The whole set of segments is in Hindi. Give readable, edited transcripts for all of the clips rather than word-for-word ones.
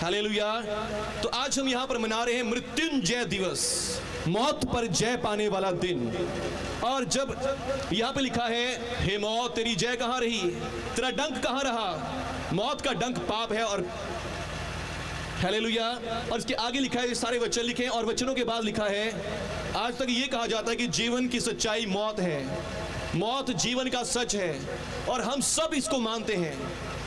हालेलुया। तो आज हम यहाँ पर मना रहे हैं मृत्युंजय दिवस, मौत पर जय पाने वाला दिन। और जब यहाँ पे लिखा है हे मौत तेरी जय कहाँ रही, तेरा डंक कहाँ रहा, मौत का डंक पाप है। और हालेलुया। और इसके आगे लिखा है, सारे वचन लिखे हैं और वचनों के बाद लिखा है आज तक ये कहा जाता है कि जीवन की सच्चाई मौत है, मौत जीवन का सच है। और हम सब इसको मानते हैं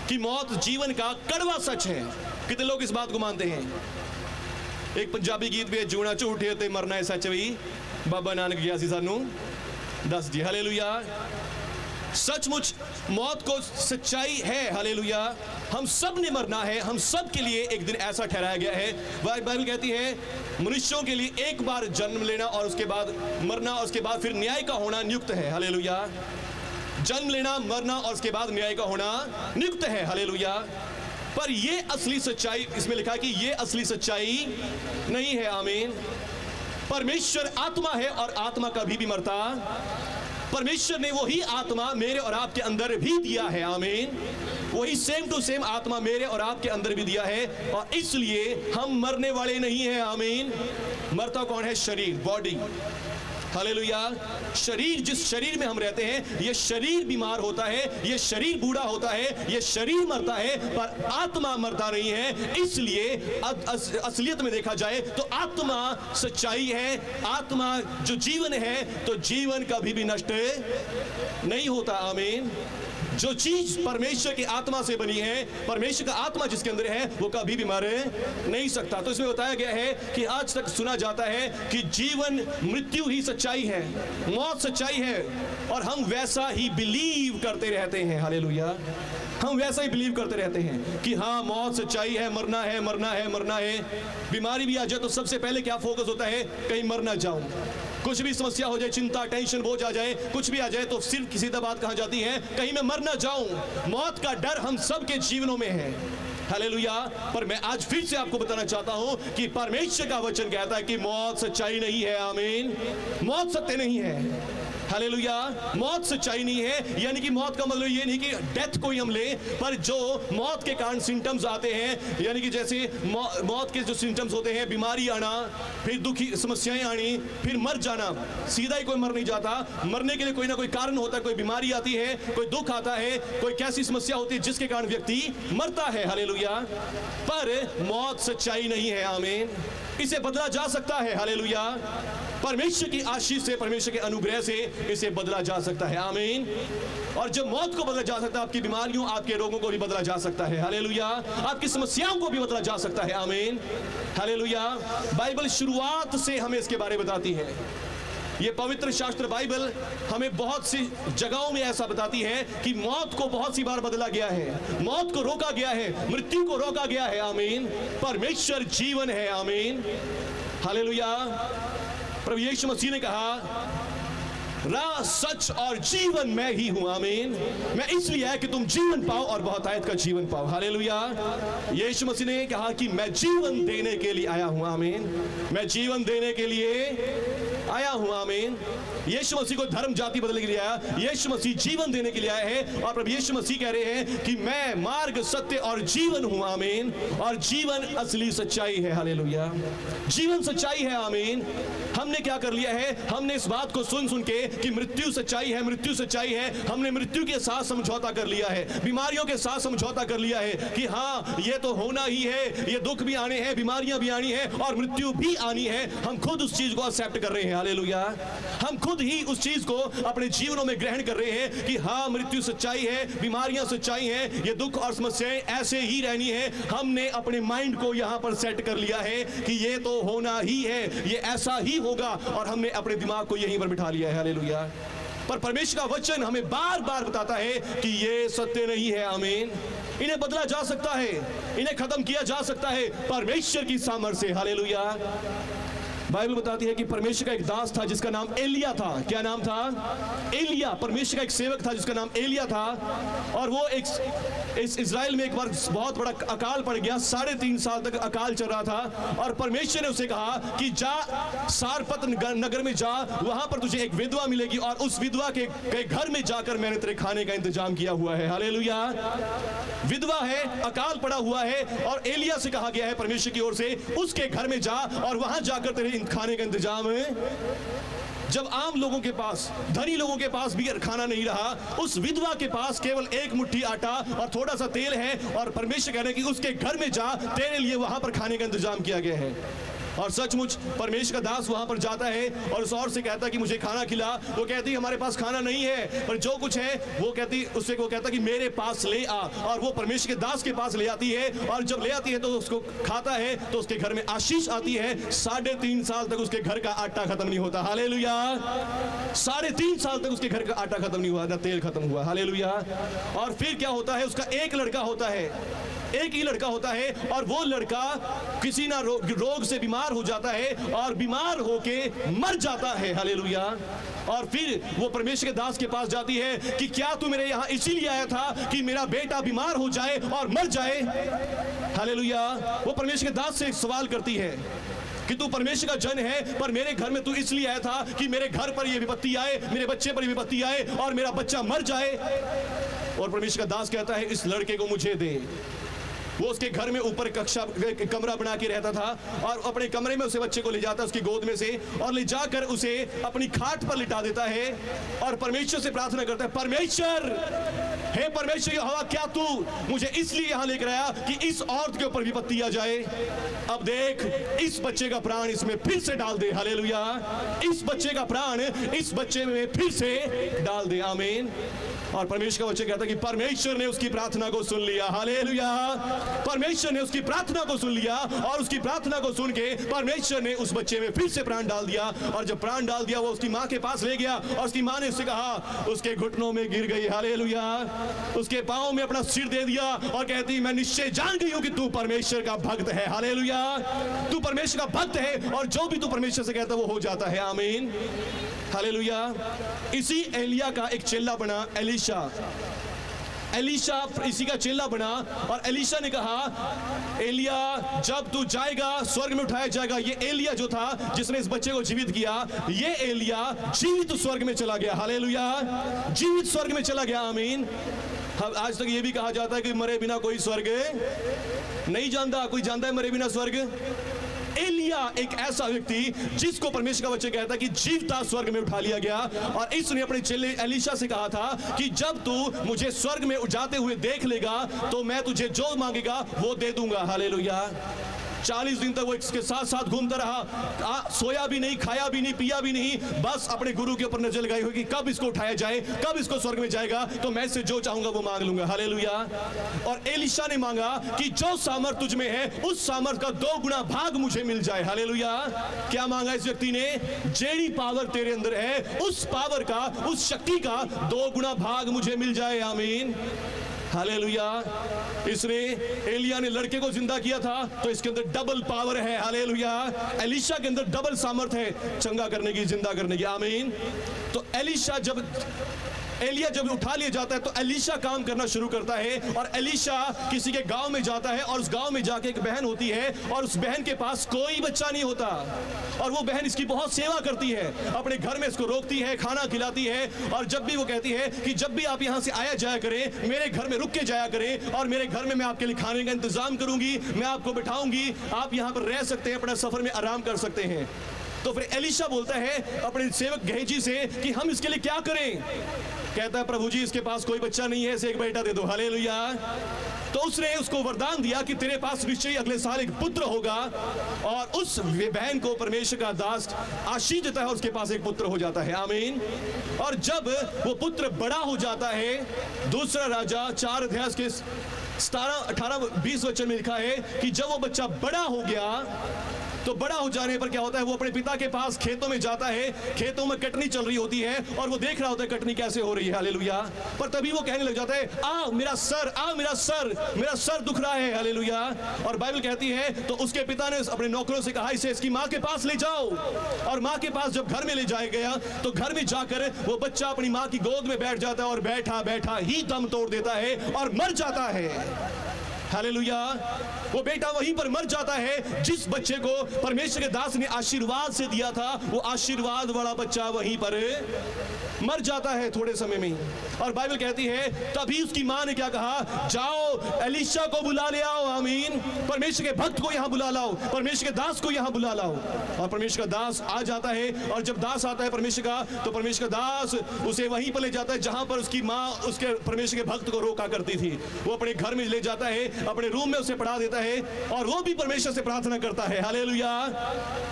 कि मौत जीवन का कड़वा सच है। कितने लोग इस बात को मानते हैं? एक पंजाबी गीत भी है, जूना झूठे ते मरना है सच भी, बाबा नानक गया सी सानू दस जी। हालेलुया। सचमुच मौत को सच्चाई है। हालेलुया। हम सब ने मरना है, हम सब के लिए एक दिन ऐसा ठहराया गया है। बाइबल कहती है मनुष्यों के लिए एक बार जन्म लेना और उसके बाद मरना और उसके बाद फिर न्याय का होना नियुक्त है। हालेलुया। जन्म लेना, मरना और उसके बाद न्याय का होना नियुक्त है। हालेलुया। पर ये असली सच्चाई, इसमें लिखा है कि ये असली सच्चाई नहीं है। आमीन। परमेश्वर आत्मा है और आत्मा कभी भी मरता। परमेश्वर ने वही आत्मा मेरे और आपके अंदर भी दिया है। आमीन। वही सेम टू सेम आत्मा मेरे और आपके अंदर भी दिया है और इसलिए हम मरने वाले नहीं हैं। आमीन। मरता कौन है? शरीर, बॉडी। हालेलुया। शरीर, जिस शरीर में हम रहते हैं, ये शरीर बीमार होता है, ये शरीर बूढ़ा होता है, ये शरीर मरता है, पर आत्मा मरता नहीं है। इसलिए असलियत में देखा जाए तो आत्मा सच्चाई है, आत्मा जो जीवन है, तो जीवन कभी भी नष्ट नहीं होता। आमीन। जो चीज परमेश्वर की आत्मा से बनी है, परमेश्वर का आत्मा जिसके अंदर है, वो कभी भी मर नहीं सकता। तो इसमें बताया गया है कि आज तक सुना जाता है कि जीवन, मृत्यु ही सच्चाई है, मौत सच्चाई है और हम वैसा ही बिलीव करते रहते हैं। हालेलुया। हम वैसा ही बिलीव करते रहते हैं कि हाँ मौत सच्चाई है, मरना है, मरना है, मरना है। बीमारी भी आ जाए तो सबसे पहले क्या फोकस होता है? कहीं मर ना जाऊं। कुछ भी समस्या हो जाए, चिंता, टेंशन, बोझ आ जाए, कुछ भी आ जाए तो सिर्फ किसी बात कहाँ जाती है? कहीं मैं मर ना जाऊं। मौत का डर हम सबके जीवनों में है। हालेलुया। पर मैं आज फिर से आपको बताना चाहता हूं कि परमेश्वर का वचन कहता है कि मौत सच्चाई नहीं है। आमीन। मौत सत्य नहीं है। हालेलुया। मौत सच्चाई नहीं है, यानी कि मौत का मतलब ये नहीं कि डेथ कोई हम ले, पर जो मौत के कारण सिम्टम्स आते हैं, यानी कि जैसे मौत के जो सिम्टम्स होते हैं, बीमारी आना, फिर दुखी समस्याएं आनी, फिर मर जाना। सीधा ही कोई मर नहीं जाता, मरने के लिए कोई ना कोई कारण होता है। कोई बीमारी आती है, कोई दुख आता है, कोई कैसी समस्या होती है जिसके कारण व्यक्ति मरता है। हालेलुया। पर मौत सच्चाई नहीं है। आमीन। इसे बदला जा सकता है। हालेलुया। परमेश्वर की आशीष से, परमेश्वर के अनुग्रह से इसे बदला जा सकता है। आमीन। और जब मौत को बदला जा सकता है, आपकी बीमारियों, आपके रोगों को भी बदला जा सकता है। हालेलुया। आपकी समस्याओं को भी बदला जा सकता है। आमीन। हालेलुया। बाइबल शुरुआत से हमें इसके बारे में बताती है। ये पवित्र शास्त्र बाइबल हमें बहुत सी जगहों में ऐसा बताती है कि मौत को बहुत सी बार बदला गया है, मौत को रोका गया है, मृत्यु को रोका गया है। आमीन। परमेश्वर जीवन है। आमीन। हालेलुया। प्रभु यीशु मसीह ने कहा राह, सच और जीवन मैं ही हूं। आमीन। मैं इसलिए आया कि तुम जीवन पाओ और बहुतायत का जीवन पाओ। हालेलुया। यीशु मसीह ने कहा कि मैं जीवन देने के लिए आया हूं। आमीन। मैं जीवन देने के लिए आया हूं। आमीन। यीशु मसीह को धर्म जाति बदलने के लिए आया, यीशु मसीह जीवन देने के लिए आए हैं। और प्रभु यीशु मसीह कह रहे हैं कि मैं मार्ग, सत्य और जीवन हूं। आमीन। और जीवन असली सच्चाई है। हालेलुया। जीवन सच्चाई है। आमीन। हमने क्या कर लिया है? हमने इस बात को सुन सुन के कि मृत्यु सच्चाई है, मृत्यु सच्चाई है, हमने मृत्यु के साथ समझौता कर लिया है, बीमारियों के साथ समझौता कर लिया है कि हाँ ये तो होना ही है, ये दुख भी आने हैं, बीमारियां भी आनी है और मृत्यु भी आनी है। हम खुद उस चीज को एक्सेप्ट कर रहे हैं। हालेलुया। हम खुद ही उस चीज को अपने जीवनों में ग्रहण कर रहे हैं कि हाँ मृत्यु सच्चाई है, बीमारियां सच्चाई हैं, ये दुख और समस्याएं ऐसे ही रहनी है। हमने अपने माइंड को यहां पर सेट कर लिया है कि ये तो होना ही है, ये ऐसा ही होगा और हमने अपने दिमाग को यहीं पर बिठा लिया है। हालेलुया। पर परमेश्वर का वचन हमें बार बार बताता है कि ये सत्य नहीं है। आमीन। इन्हें बदला जा सकता है, इन्हें खत्म किया जा सकता है परमेश्वर की सामर्थ्य से। हालेलुया। बाइबल बताती है कि परमेश्वर का एक दास था जिसका नाम एलिया था। क्या नाम था? एलिया। परमेश्वर का एक सेवक था जिसका नाम एलिया था और वो एक इस इजराइल में एक बार बहुत बड़ा अकाल पड़ गया, 3.5 साल तक अकाल चल रहा था। और परमेश्वर ने उसे कहा कि जा सारपत नगर में जा, वहां पर तुझे एक विधवा मिलेगी और उस विधवा के घर में जाकर मैंने तेरे खाने का इंतजाम किया हुआ है। हालेलुया। विधवा है, अकाल पड़ा हुआ है और एलिया से कहा गया है परमेश्वर की ओर से उसके घर में जा और वहां जाकर तेरे खाने का इंतजाम है। जब आम लोगों के पास, धनी लोगों के पास भी खाना नहीं रहा, उस विधवा के पास केवल एक मुट्ठी आटा और थोड़ा सा तेल है और परमेश्वर कह रहे हैं कि उसके घर में जा, तेरे लिए वहां पर खाने का इंतजाम किया गया है। और सचमुच परमेश्वर का दास वहां पर जाता है और उस औरत से कहता है कि मुझे खाना खिला। वो कहती हमारे पास खाना नहीं है, पर जो कुछ है वो कहती, उससे वो कहता कि मेरे पास ले आ, और वो परमेश्वर के दास के पास ले आती है। और जब ले आती है तो उसको खाता है तो उसके घर में आशीष आती है। 3.5 साल तक उसके घर का आटा खत्म नहीं होता। हालेलुया। 3.5 साल तक उसके घर का आटा खत्म नहीं हुआ, ना तेल खत्म हुआ। हालेलुया। और फिर क्या होता है, उसका एक लड़का होता है, एक ही लड़का होता है और वो लड़का किसी ना रोग से बीमार हो जाता है और बीमार होके मर जाता है। हालेलुया। और फिर वो परमेश्वर के दास के पास जाती है कि क्या तू मेरे यहाँ इसीलिए आया था कि मेरा बेटा बीमार हो जाए और मर जाए? हालेलुया। वो परमेश्वर के दास से एक सवाल करती है कि तू परमेश्वर का जन है, पर मेरे घर में तू इसलिए आया था कि मेरे घर पर ये विपत्ति आए, मेरे बच्चे पर ये विपत्ति आए और मेरा बच्चा मर जाए। और परमेश्वर का दास कहता है इस लड़के को मुझे दे। वो उसके घर में ऊपर कमरा बना के रहता था और अपने कमरे में उसे बच्चे को ले जाता है उसकी गोद में से और ले जाकर उसे अपनी खाट पर लिटा देता है और परमेश्वर से प्रार्थना करता है, परमेश्वर, हे परमेश्वर यहोवा, क्या तू मुझे इसलिए यहां लेकर आया कि इस औरत के ऊपर विपत्ति आ जाए? अब देख, इस बच्चे का प्राण इसमें फिर से डाल दे। हालेलुया। इस बच्चे का प्राण इस बच्चे में फिर से डाल दे। आमीन। और परमेश्वर का बच्चा कहता है कि परमेश्वर ने उसकी प्रार्थना को सुन लिया। हालेलुया। परमेश्वर ने उसकी प्रार्थना को सुन लिया और उसकी प्रार्थना को सुन के परमेश्वर ने उस बच्चे में फिर से प्राण डाल दिया। और जब प्राण डाल दिया वो उसकी माँ के पास ले गया और उसकी माँ ने उससे कहा, उसके घुटनों में गिर गई। हालेलुया। उसके पांव में अपना सिर दे दिया और कहती, मैं निश्चय जान गई हूं कि तू परमेश्वर का भक्त है। हालेलुया। तू परमेश्वर का भक्त है और जो भी तू परमेश्वर से कहता है वो हो जाता है। आमीन। हालेलुया। इसी एलिया का एक चेला बना एलीशा। एलीशा इसी का चेला बना और एलीशा ने कहा, एलिया जब तू जाएगा स्वर्ग में उठाया जाएगा। ये एलिया जो था जिसने इस बच्चे को जीवित किया, ये एलिया जीवित स्वर्ग में चला गया। हालेलुया। जीवित स्वर्ग में चला गया। आमीन। आज तक ये भी कहा जाता है कि मरे बिना कोई स्वर्ग नहीं जानता। कोई जानता है मरे बिना स्वर्ग? एलिया एक ऐसा व्यक्ति जिसको परमेश्वर का बच्चा कहता है कि जीवता स्वर्ग में उठा लिया गया। और इसने अपने चेले एलीशा से कहा था कि जब तू मुझे स्वर्ग में जाते हुए देख लेगा तो मैं तुझे जो मांगेगा वो दे दूंगा। हालेलुया। 40 दिन तक वो इसके साथ साथ घूमता रहा, सोया भी नहीं, खाया भी नहीं, पिया भी नहीं, बस अपने गुरु के ऊपर नजर लगाई हुई कि कब इसको उठाया जाए, कब इसको स्वर्ग में जाएगा तो मैं इससे जो चाहूंगा वो मांग लूंगा। हालेलुया। और एलीशा ने मांगा कि जो सामर्थ तुझ में है उस सामर्थ का 2 गुना भाग मुझे मिल जाए। हालेलुया। क्या मांगा इस व्यक्ति ने? जेडी पावर तेरे अंदर है, उस पावर का, उस शक्ति का 2 गुना भाग मुझे मिल जाए। आमीन। हालेलुया। इसने, एलिया ने लड़के को जिंदा किया था तो इसके अंदर डबल पावर है। हालेलुया। एलीशा के अंदर डबल सामर्थ्य है चंगा करने की, जिंदा करने की। आमीन। तो एलिया जब उठा लिया जाता है तो एलीशा काम करना शुरू करता है और एलीशा किसी के गांव में जाता है और उस गांव में जाके एक बहन होती है और उस बहन के पास कोई बच्चा नहीं होता और वो बहन इसकी बहुत सेवा करती है, अपने घर में इसको रोकती है, खाना खिलाती है। और जब भी वो कहती है कि जब भी आप यहाँ से आया जाया करें, मेरे घर में रुक के जाया करें और मेरे घर में मैं आपके लिए खाने का इंतजाम करूंगी, मैं आपको बिठाऊंगी, आप यहाँ पर रह सकते हैं, अपना सफर में आराम कर सकते हैं। तो फिर एलीशा बोलता है अपने सेवक गेहजी से कि हम इसके लिए क्या करें? कहता है, प्रभु जी इसके पास कोई बच्चा नहीं है, इसे एक बेटा दे दो। हालेलुया। तो उसने उसको वरदान दिया कि तेरे पास निश्चय अगले साल एक पुत्र होगा और उस बहन को परमेश्वर का दास आशीष देता है और उसके पास एक पुत्र हो जाता है। आमीन। और जब वो पुत्र बड़ा हो जाता है, दूसरा राजा 4 अध्याय के 17, 18, 20 वचन में लिखा है कि जब वो बच्चा बड़ा हो गया तो बड़ा हो जाने पर क्या होता है, वो अपने पिता के पास खेतों में जाता है, खेतों में कटनी चल रही होती है और वो देख रहा होता है कटनी कैसे हो रही है, हालेलुया। पर तभी वो कहने लग जाता है, आ मेरा सर, आ मेरा सर, मेरा सर दुख रहा है, हालेलुया। और बाइबल कहती है तो उसके पिता ने अपने नौकरों से कहा, इसे इसकी माँ के पास ले जाओ। और माँ के पास जब घर में ले जाया गया तो घर में जाकर वो बच्चा अपनी माँ की गोद में बैठ जाता है और बैठा बैठा ही दम तोड़ देता है और मर जाता है, हालेलुया। वो बेटा वहीं पर मर जाता है जिस बच्चे को परमेश्वर के दास ने आशीर्वाद से दिया था, वो आशीर्वाद वाला बच्चा वहीं पर मर जाता है थोड़े समय में ही। और बाइबल कहती है तभी उसकी मां ने क्या कहा, जाओ एलीशा को बुला ले आओ, आमीन। परमेश्वर के भक्त को यहां बुला लाओ, परमेश्वर के दास को यहां बुला लाओ। और परमेश्वर का दास आ जाता है, और जब दास आता है परमेश्वर का, तो परमेश्वर का दास उसे वहीं पर ले जाता है जहां पर उसकी मां उसके परमेश्वर के भक्त को रोका करती थी। वो अपने घर में ले जाता है, अपने रूम में उसे पढ़ा देता है और वो भी परमेश्वर से प्रार्थना करता है, हालेलुया।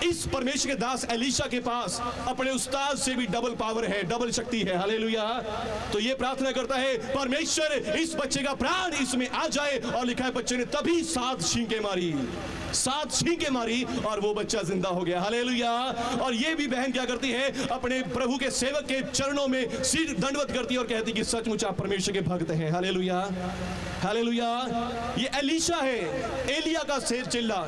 इस परमेश्वर के दास एलीशा के पास अपने उस्ताद से भी डबल पावर है, डबल शक्ति है, हालेलुया। तो ये प्रार्थना करता है परमेश्वर इस बच्चे का प्राण इसमें आ जाए, और लिखा है बच्चे ने तभी 7 छींके मारी, 7 छींके मारी और वो बच्चा जिंदा हो गया, हालेलुया। और ये भी बहन क्या करती है, अपने प्रभु के सेवक के चरणों में सिर दंडवत करती है और कहती कि सचमुच आप परमेश्वर के भक्त हैं, हालेलुया, हालेलुया। ये एलीशा है, एलिया का शेर चिल्ला,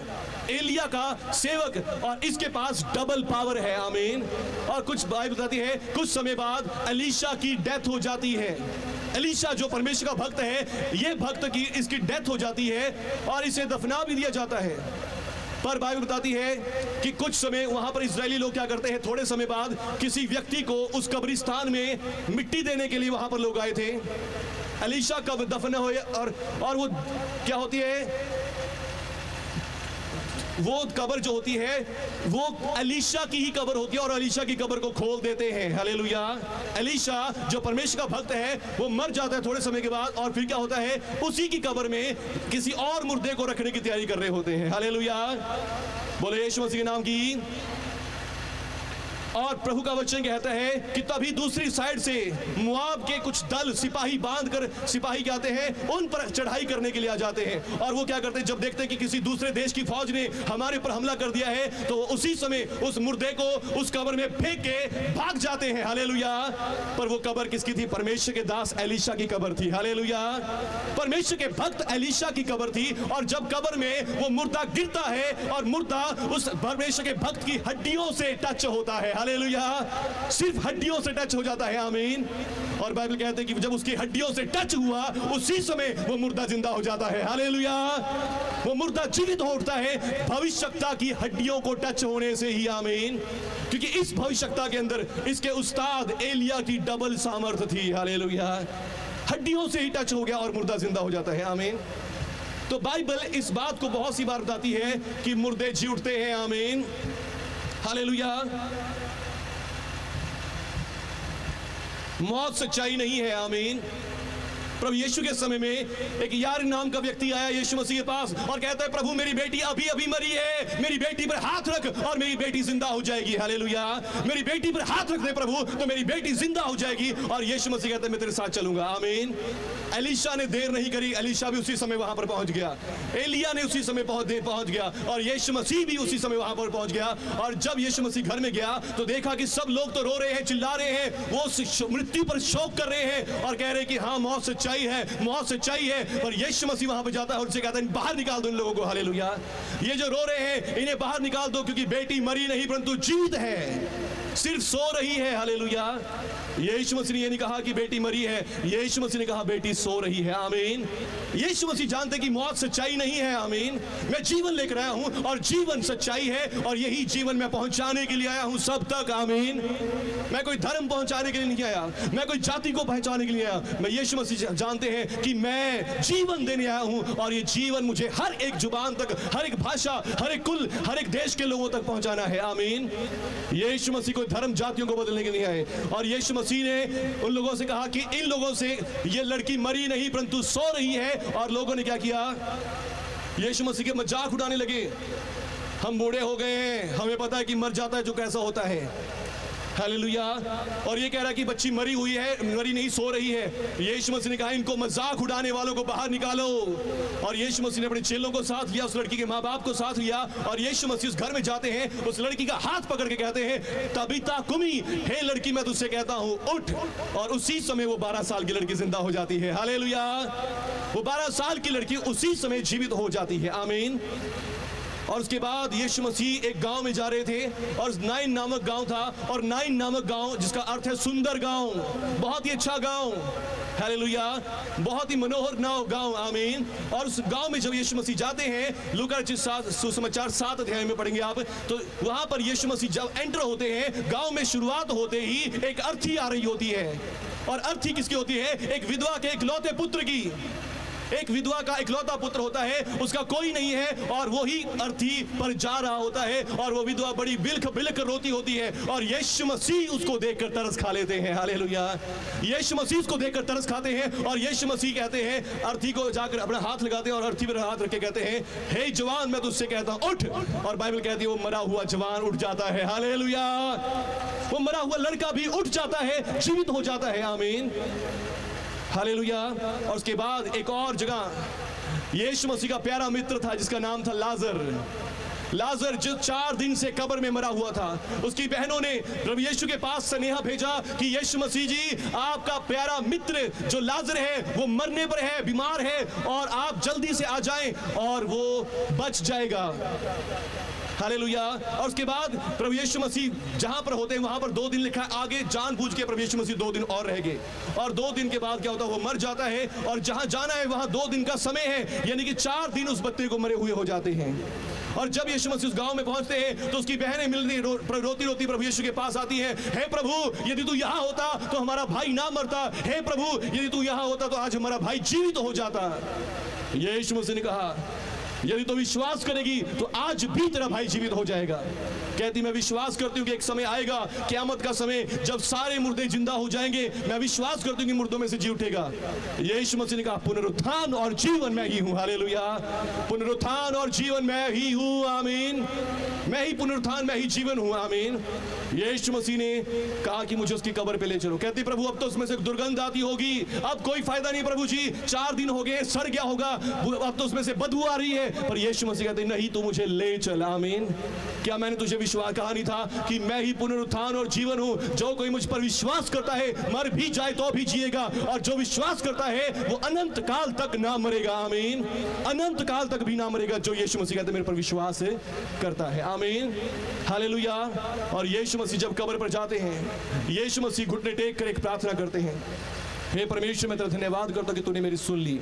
एलिया का सेवक, और इसके पास डबल पावर है, आमीन। और कुछ बाइबल बताती है कुछ समय बाद एलीशा की डेथ हो जाती है। एलीशा जो परमेश्वर का भक्त है, ये भक्त की इसकी डेथ हो जाती है और इसे दफना भी दिया जाता है। पर बाइबल बताती है कि कुछ समय वहां पर इजरायली लोग क्या करते हैं, थोड़े समय बाद किसी व्यक्ति को उस कब्रिस्तान में मिट्टी देने के लिए वहां पर लोग आए थे। एलीशा कब दफन हुए और वो क्या होती है, वो कब्र जो होती है वो एलीशा की ही कब्र होती है और एलीशा की कब्र को खोल देते हैं, हालेलुया। एलीशा जो परमेश्वर का भक्त है वो मर जाता है थोड़े समय के बाद, और फिर क्या होता है, उसी की कब्र में किसी और मुर्दे को रखने की तैयारी कर रहे होते हैं, हालेलुया। बोले यीशु मसीह के नाम की। और प्रभु का वचन कहता है कि तभी दूसरी साइड से मुआब के कुछ दल सिपाही बांधकर, सिपाही क्या आते हैं, उन पर चढ़ाई करने के लिए आ जाते हैं। और वो क्या करते हैं, जब देखते हैं कि किसी दूसरे देश की फौज ने हमारे पर हमला कर दिया है, तो उसी समय उस मुर्दे को उस कब्र में फेंक के भाग जाते हैं, हालेलुया। पर वो कब्र किसकी थी, परमेश्वर के दास एलीशा की कब्र थी, हालेलुया। परमेश्वर के भक्त एलीशा की कब्र थी। और जब कब्र में वो मुर्दा गिरता है और मुर्दा उस परमेश्वर के भक्त की हड्डियों से टच होता है, हालेलुया, सिर्फ हड्डियों से टच हो जाता है, आमीन। और बाइबल कहते हैं कि जब उसकी हड्डियों से टच हुआ उसी समय वो मुर्दा जिंदा हो जाता है, हालेलुया। वो मुर्दा जीवित हो उठता है भविष्यवक्ता की हड्डियों को टच होने से ही, आमीन। क्योंकि इस भविष्यवक्ता के अंदर इसके उस्ताद एलिया की डबल सामर्थ्य थी, हालेलुया। हड्डियों से ही टच हो गया और मुर्दा जिंदा हो जाता है, आमीन। तो बाइबल इस बात को बहुत सी बार बताती है कि मुर्दे जी उठते हैं, आमीन, हालेलुया। मौत सच्चाई नहीं है, आमीन। प्रभु यीशु के समय में एक यार नाम का व्यक्ति आया यीशु मसीह के पास और कहता है, प्रभु मेरी बेटी अभी अभी मरी है, मेरी बेटी पर हाथ रख और मेरी बेटी जिंदा हो जाएगी, हालेलुया। मेरी बेटी पर हाथ रख दे प्रभु तो मेरी बेटी जिंदा हो जाएगी। और यीशु मसीह कहता है मैं तेरे साथ चलूंगा, आमीन। एलीशा ने देर नहीं करी, एलीशा भी उसी समय वहां पर पहुंच गया, एलिया ने उसी समय पहुंच गया और यीशु मसीह भी उसी समय वहां पर पहुंच गया। और जब यीशु मसीह घर में गया तो देखा कि सब लोग तो रो रहे हैं, चिल्ला रहे हैं, वो मृत्यु पर शोक कर रहे हैं और कह रहे हैं कि हाँ मौत सच्चाई है, मौत सच्चाई है। और यीशु मसीह वहां पर जाता है और उनसे कहता है बाहर निकाल दो इन लोगों को, हालेलुया। ये जो रो रहे हैं इन्हें बाहर निकाल दो, क्योंकि बेटी मरी नहीं परंतु जीवित है, सिर्फ सो रही है, हालेलुया। यीशु मसीह ने ये नहीं कहा कि बेटी मरी है, यीशु मसीह ने कहा बेटी सो रही है, आमीन। यीशु मसीह जानते कि मौत सच्चाई नहीं है, आमीन। मैं जीवन लेकर आया हूं और जीवन सच्चाई है और यही जीवन मैं पहुंचाने के लिए आया हूं सब तक, आमीन। मैं कोई धर्म पहुंचाने के लिए नहीं आया, मैं कोई जाति को पहचाने के लिए आया, मैं यीशु मसीह जानते हैं कि मैं जीवन देने आया हूं और ये जीवन मुझे हर एक जुबान तक, हर एक भाषा, हर एक कुल, हर एक देश के लोगों तक पहुंचाना है, आमीन। यीशु मसीह कोई धर्म जातियों को बदलने के लिए आए। और यीशु मसीह ने उन लोगों से कहा कि इन लोगों से ये लड़की मरी नहीं परंतु सो रही है। और लोगों ने क्या किया, यीशु मसीह के मजाक उड़ाने लगे। हम बूढ़े हो गए हैं, हमें पता है कि मर जाता है जो कैसा होता है, हालेलुया। और ये कह रहा है कि बच्ची मरी हुई है, मरी नहीं, सो रही है। यीशु मसीह ने कहा इनको मजाक उड़ाने वालों को बाहर निकालो। और यीशु मसीह ने अपने चेलों को साथ लिया, उस लड़की के माँ बाप को साथ लिया, और यीशु मसीह उस घर में जाते हैं, उस लड़की का हाथ पकड़ के कहते हैं तबीता कुमी, हे लड़की मैं तुझसे कहता हूं उठ। और उसी समय वो 12 साल की लड़की जिंदा हो जाती है। हालेलुया। वो 12 साल की लड़की उसी समय जीवित हो जाती है। आमीन। और उसके बाद यीशु मसीह एक गांव में जा रहे थे, और नाइन नामक गांव था, और नाइन नामक गांव जिसका अर्थ है सुंदर गांव, बहुत ही अच्छा गांव। हालेलुया। बहुत ही मनोहर गांव। आमीन। और उस गांव में जब यीशु मसीह जाते हैं, लूका सुसमाचार 7 अध्याय में पढ़ेंगे आप, तो वहां पर यीशु मसीह जब एंटर होते हैं, गांव में शुरुआत होते ही एक अर्थी आ रही होती है। और अर्थी किसकी होती है? एक विधवा के इकलौते पुत्र की। एक विधवा का इकलौता पुत्र होता है, उसका कोई नहीं है, और वो ही अर्थी पर जा रहा होता है, और वो विधवा बड़ी बिलख बिलख रोती होती है, और यीशु मसीह उसको देखकर तरस खा लेते हैं। हालेलुया। यीशु मसीह उसको देखकर तरस खाते हैं, और यीशु मसीह कहते हैं, अर्थी को जाकर अपना हाथ लगाते हैं, और अर्थी पर हाथ रख के कहते हैं हे जवान मैं तुझसे कहता हूं उठ। और बाइबल कहती है वो मरा हुआ जवान उठ जाता है। हालेलुया। वो मरा हुआ लड़का भी उठ जाता है, जीवित हो जाता है। आमीन। हालेलुया। और उसके बाद एक और जगह यीशु मसीह का प्यारा मित्र था जिसका नाम था लाजर। लाजर जो 4 दिन से कब्र में मरा हुआ था, उसकी बहनों ने प्रभु यीशु के पास स्नेहा भेजा कि यीशु मसीह जी आपका प्यारा मित्र जो लाजर है वो मरने पर है, बीमार है, और आप जल्दी से आ जाएं और वो बच जाएगा। हालेलुया। और उसके बाद प्रभु यीशु मसीह जहां पर होते हैं वहां पर 2 दिन लिखा है, आगे जानबूझ के प्रभु यीशु मसीह 2 दिन और रह गए, और 2 दिन के बाद क्या होता है वो मर जाता है, और जहां जाना है वहां 2 दिन का समय है, यानी कि 4 दिन उस बच्चे को मरे हुए हो जाते हैं। और जब यीशु मसीह उस गांव में पहुंचते हैं तो उसकी बहनें मिलती रोती रोती प्रभु यीशु के पास आती हैं, हे प्रभु यदि तू यहाँ होता तो हमारा भाई ना मरता, हे प्रभु यदि तू यहाँ होता तो आज हमारा भाई जीवित हो जाता। यीशु मसीह ने कहा यदि तो विश्वास करेगी तो आज भी तेरा भाई जीवित हो जाएगा। कहती मैं विश्वास करती हूँ कि एक समय आएगा, क़यामत का समय, जब सारे मुर्दे जिंदा हो जाएंगे, मैं विश्वास करती हूँ कि मुर्दों में से जी उठेगा। यीशु मसीह ने कहा पुनरुत्थान और जीवन मैं ही हूँ। हालेलुया। पुनरुत्थान और जीवन मैं ही हूँ। आमीन। मैं ही पुनरुत्थान, मैं ही जीवन हूँ। आमीन। यीशु मसीह ने कहा कि मुझे उसकी कब्र पे ले चलो। कहती प्रभु अब तो उसमें से दुर्गंध आती होगी, अब कोई फायदा नहीं प्रभु जी, 4 दिन हो गए, सड़ गया होगा, अब तो उसमें से बदबू आ रही है। पर यीशु मसीह कहते नहीं तू मुझे ले चल। आमीन। क्या मैंने तुझे विश्वास कहा नहीं था कि मैं ही पुनरुत्थान और जीवन हूं? जो कोई मुझ पर विश्वास करता है मर भी जाए तो भी जिएगा, और जो विश्वास करता है वो अनंत काल तक ना मरेगा। आमीन। अनंत काल तक भी ना मरेगा जो यीशु मसीह कहते मेरे पर विश्वास करता है। आमीन। हालेलुया। और यीशु मसीह जब कब्र पर जाते हैं, यीशु मसीह घुटने टेक कर एक प्रार्थना करते हैं, हे परमेश्वर मैं तेरा धन्यवाद करता हूं कि तूने मेरी सुन ली,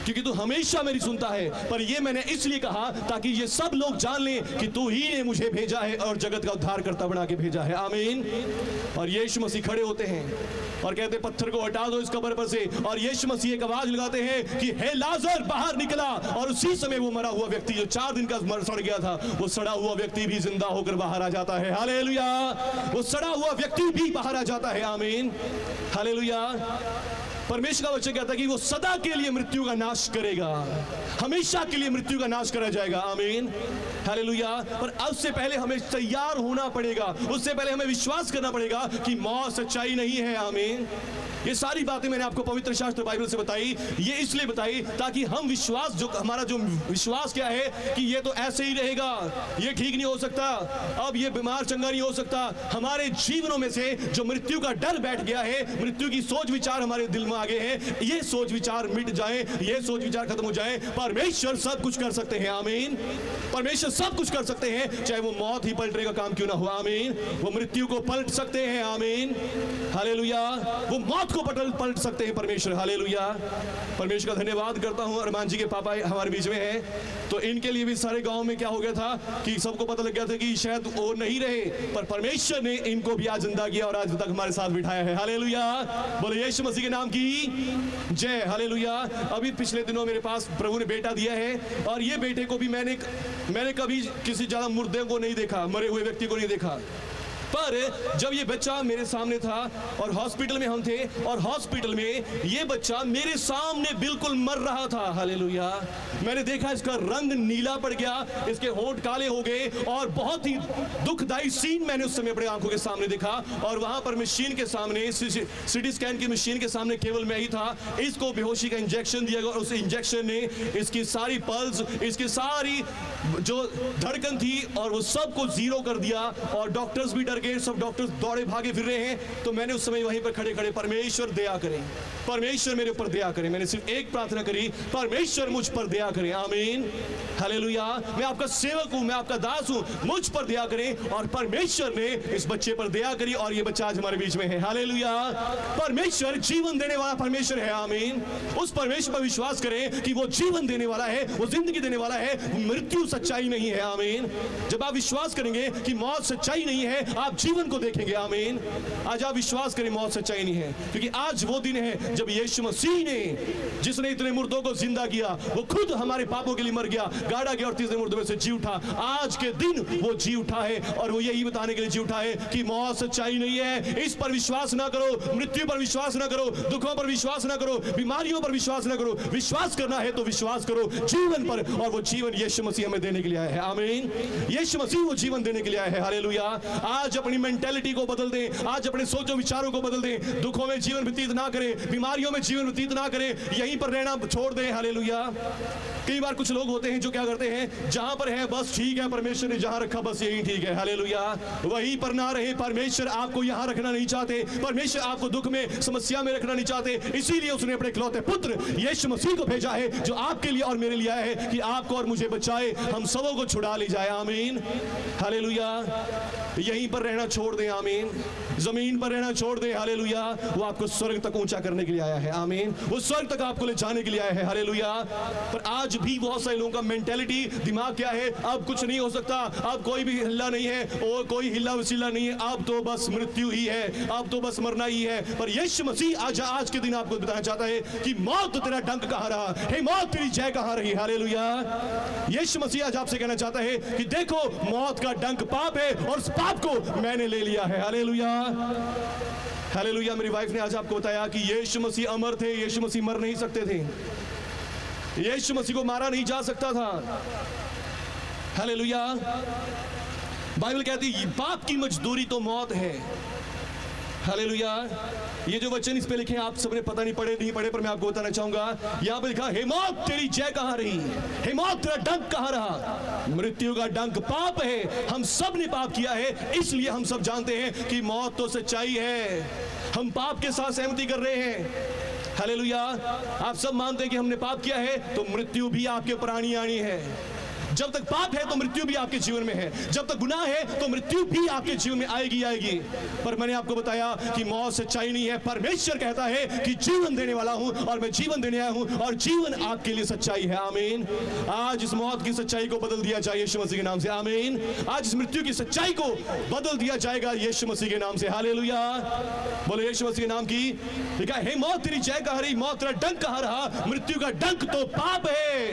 क्योंकि तू हमेशा मेरी सुनता है, पर ये मैंने इसलिए कहा ताकि ये सब लोग जान लें कि तू ही ने मुझे भेजा है और जगत का उद्धार करता बना के भेजा है। आमीन। और यीशु मसीह खड़े होते हैं और कहते पत्थर को हटा दो इस कब्र पर से, और यीशु मसीह एक आवाज लगाते हैं कि हे लाजर बाहर निकला। और उसी समय वो मरा हुआ व्यक्ति जो 4 दिन का सड़ गया था, वो सड़ा हुआ व्यक्ति भी जिंदा होकर बाहर आ जाता है। हालेलुया। वो सड़ा हुआ व्यक्ति भी बाहर आ जाता है। आमीन। हालेलुया। परमेश्वर का वचन कहता है कि वो सदा के लिए मृत्यु का नाश करेगा, हमेशा के लिए मृत्यु का नाश करा जाएगा। आमीन। हालेलुया। पर उससे पहले हमें तैयार होना पड़ेगा, उससे पहले हमें विश्वास करना पड़ेगा कि मौत सच्चाई नहीं है। आमीन। ये सारी बातें मैंने आपको पवित्र शास्त्र बाइबल से बताई, ये इसलिए बताई ताकि हम विश्वास, जो हमारा जो विश्वास क्या है कि ये तो ऐसे ही रहेगा, ये ठीक नहीं हो सकता, अब ये बीमार चंगा नहीं हो सकता, हमारे जीवनों में से जो मृत्यु का डर बैठ गया है, मृत्यु की सोच विचार हमारे दिल में आ गए हैं, ये सोच विचार मिट जाए, ये सोच विचार खत्म हो जाए। परमेश्वर सब कुछ कर सकते हैं। आमीन। परमेश्वर सब कुछ कर सकते हैं, चाहे वो मौत ही पलटने का काम क्यों ना हो। आमीन। वो मृत्यु को पलट सकते हैं। आमीन। हालेलुया। वो मौत को पलट सकते हैं परमेश्वर। हालेलुया। परमेश्वर का धन्यवाद करता हूं। अरमान जी के पापा हमारे बीच में हैं, तो इनके लिए भी सारे गांव में क्या हो गया था कि सबको पता लग गया था कि शायद वो नहीं रहे, पर परमेश्वर ने इनको भी आज जिंदा किया और आज तक हमारे साथ बिठाया है। हालेलुया। बोले यीशु मसीह के नाम की जय। हालेलुया। अभी पिछले दिनों मेरे पास प्रभु ने बेटा दिया है, और ये बेटे को भी मैंने कभी किसी ज्यादा मुर्दे को नहीं देखा, मरे हुए व्यक्ति को नहीं देखा, पर जब ये बच्चा मेरे सामने था और हॉस्पिटल में हम थे, और हॉस्पिटल में ये बच्चा मेरे सामने बिल्कुल मर रहा था, हालेलुया। मैंने देखा इसका रंग नीला पड़ गया, इसके होंठ काले हो गए, और बहुत ही दुखदाई सीन मैंने उस समय अपने आंखों के सामने देखा। और वहां पर मशीन के सामने, सिटी स्कैन की मशीन के सामने केवल मैं ही था। इसको बेहोशी का इंजेक्शन दिया गया और उस इंजेक्शन ने इसकी सारी पल्स, इसकी सारी जो धड़कन थी, और वो सबको जीरो कर दिया। और डॉक्टर्स भी डर गए, सब डॉक्टर्स दौड़े भागे फिर रहे हैं। तो मैंने उस समय वहीं पर खड़े खड़े परमेश्वर दया करें, परमेश्वर मेरे ऊपर दया करें, मैंने सिर्फ एक प्रार्थना करी, परमेश्वर मुझ पर दया करें, आमीन, हालेलुया। मैं आपका सेवक हूं, मैं आपका दास हूं, मुझ पर दया करें। और परमेश्वर ने इस बच्चे पर दया करी और ये बच्चा आज हमारे बीच में है, हालेलुया। परमेश्वर जीवन देने वाला परमेश्वर है, आमीन। उस परमेश्वर पर विश्वास करें कि वो जीवन देने वाला है, वो जिंदगी देने वाला है, मृत्यु सच्चाई नहीं है, आमीन। जब आप विश्वास करेंगे कि मौत सच्चाई नहीं है, आप जीवन को देखेंगे, आमीन। आज आप विश्वास करें मौत सच्चाई नहीं है, क्योंकि आज वो दिन है जब यीशु मसीह ने, जिसने इतने मुर्दों को जिंदा किया, वो खुद हमारे पापों के लिए मर गया, गाड़ा गया और तीसरे मुर्दों में से जी उठा। आज के दिन वो जी उठा है और वो यही बताने के लिए जी उठा है कि मौत सच्चाई नहीं है। इस पर विश्वास ना करो, मृत्यु पर विश्वास ना करो, दुखों पर विश्वास ना करो, बीमारियों पर विश्वास ना करो। विश्वास करना है तो विश्वास करो जीवन पर, और वो जीवन यीशु मसीह हमें देने के लिए आया है, आमीन। यीशु मसीह वो जीवन देने के लिए आया है, हालेलुया। आज अपनी मेंटालिटी को बदल दें, आज अपने सोचो विचारों को बदल दें, दुखों में जीवन व्यतीत ना करें, बीमारियों में जीवन व्यतीत ना करें, यहीं पर रहना छोड़ दें, हालेलुया। कई बार कुछ लोग होते हैं जो क्या करते हैं, जहां पर है बस ठीक है, परमेश्वर ने जहां रखा बस यही ठीक है, हालेलुया। वहीं पर ना रहे, परमेश्वर आपको यहां रखना नहीं चाहते, परमेश्वर आपको दुख में, समस्या में रखना नहीं चाहते। इसीलिए उसने अपने इकलौते पुत्र यीशु मसीह को भेजा है, जो आपके लिए और मेरे लिए आया है कि आपको और मुझे बचाए, हम सबों को छुड़ा ले जाए, आमीन, हालेलुया। यहीं पर रहना छोड़ दें, आमीन। जमीन पर रहना छोड़ दें, हालेलुया। वो आपको स्वर्ग तक ऊंचा करने के लिए आया है, आमीन। वो स्वर्ग तक आपको ले जाने के लिए आया है, हालेलुया। पर आज भी बहुत सारे लोगों का मेंटालिटी, दिमाग क्या है, अब कुछ नहीं हो सकता, अब कोई भी हिला नहीं है, और कोई हिला वसीला नहीं है, अब तो बस मृत्यु ही है, अब तो बस मरना ही है। पर यीशु मसीह आज के दिन आपको बताना चाहता है कि मौत तेरा डंक कहां रहा, हे मौत तेरी जय कहां रही, हालेलुया। यीशु मसीह आज आपसे कहना चाहता है कि देखो, मौत का डंक पाप है और उस पाप को मैंने ले लिया है, हालेलुया, हालेलुया। मेरी वाइफ ने आज आपको बताया कि यीशु मसीह अमर थे, यीशु मसीह मर नहीं सकते थे, यीशु मसीह को मारा नहीं जा सकता था, हालेलुया। बाइबल कहती है पाप की मजदूरी तो मौत है, हालेलुया। ये जो वचन इस पे लिखे हैं आप सबने पता नहीं पढ़े, पर मैं आपको बताना चाहूंगा, यहां पे लिखा हे मौत तेरी जय कहां रही, हे मौत तेरा डंक कहां रहा। मृत्यु का डंक पाप है, हम सब ने पाप किया है, इसलिए हम सब जानते हैं कि मौत तो सच्चाई है। हम पाप के साथ सहमति कर रहे हैं, हालेलुया। आप सब मानते हैं कि हमने पाप किया है, तो मृत्यु भी आपके ऊपर आनी है। जब तक पाप है तो मृत्यु भी आपके जीवन में है, जब तक गुनाह है तो मृत्यु भी आपके जीवन में आएगी। पर मैंने आपको बताया कि मौत सच्चाई नहीं है, परमेश्वर कहता है कि जीवन देने वाला हूं और मैं जीवन देने आया हूं, और जीवन आपके लिए सच्चाई है, आमीन। आज इस मौत की सच्चाई को बदल दिया जाए यीशु मसीह के नाम से, आमीन। आज इस मृत्यु की सच्चाई को बदल दिया जाएगा यीशु मसीह के नाम से, हालेलुया। बोलो यीशु मसीह के नाम की। लिखा हे मौत तेरी जय कहां रही, मौत तेरा डंक कहां रहा। मृत्यु का डंक तो पाप है,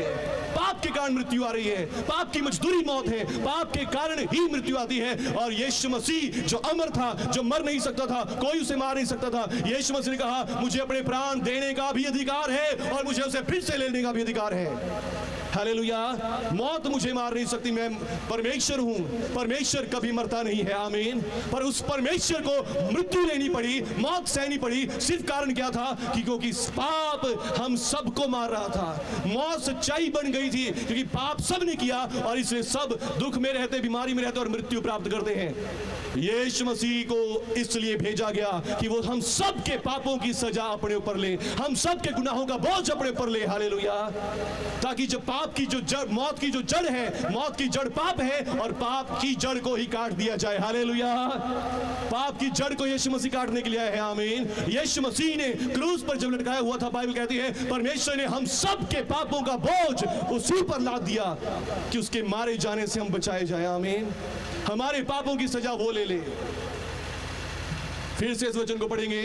पाप के कारण मृत्यु आ रही है, पाप की मजदूरी मौत है, पाप के कारण ही मृत्यु आती है। और यीशु मसीह जो अमर था, जो मर नहीं सकता था, कोई उसे मार नहीं सकता था, यीशु मसीह ने कहा मुझे अपने प्राण देने का भी अधिकार है और मुझे उसे फिर से लेने का भी अधिकार है, हालेलुया। मौत मुझे मार नहीं सकती, मैं परमेश्वर हूं, परमेश्वर कभी मरता नहीं है, आमीन। पर उस परमेश्वर को मृत्यु लेनी पड़ी, मौत सहनी पड़ी, सिर्फ कारण क्या था कि क्योंकि पाप हम सबको मार रहा था। मौत सच्चाई बन गई थी क्योंकि पाप सब ने किया और इसलिए सब दुख में रहते, बीमारी में रहते और मृत्यु प्राप्त करते हैं। यीशु मसीह को इसलिए भेजा गया कि वो हम सब के पापों की सजा अपने ऊपर ले, हम सब के गुनाहों का बोझ अपने ऊपर ले, हालेलुया। ताकि जब पाप की जो जड़, मौत की जो जड़ है, मौत की जड़ पाप है और पाप की जड़ को ही काट दिया जाए, हालेलुया। पाप की जड़ को यीशु मसीह काटने के लिए आए हैं, आमीन। यीशु मसीह ने क्रूस पर जब लटकाया हुआ था, बाइबल कहती है परमेश्वर ने हम सब के पापों का बोझ उसी पर लाद दिया कि उसके मारे जाने से हम बचाए जाए, आमीन। हमारे पापों की सजा वो ले ले। फिर से इस वचन को पढ़ेंगे,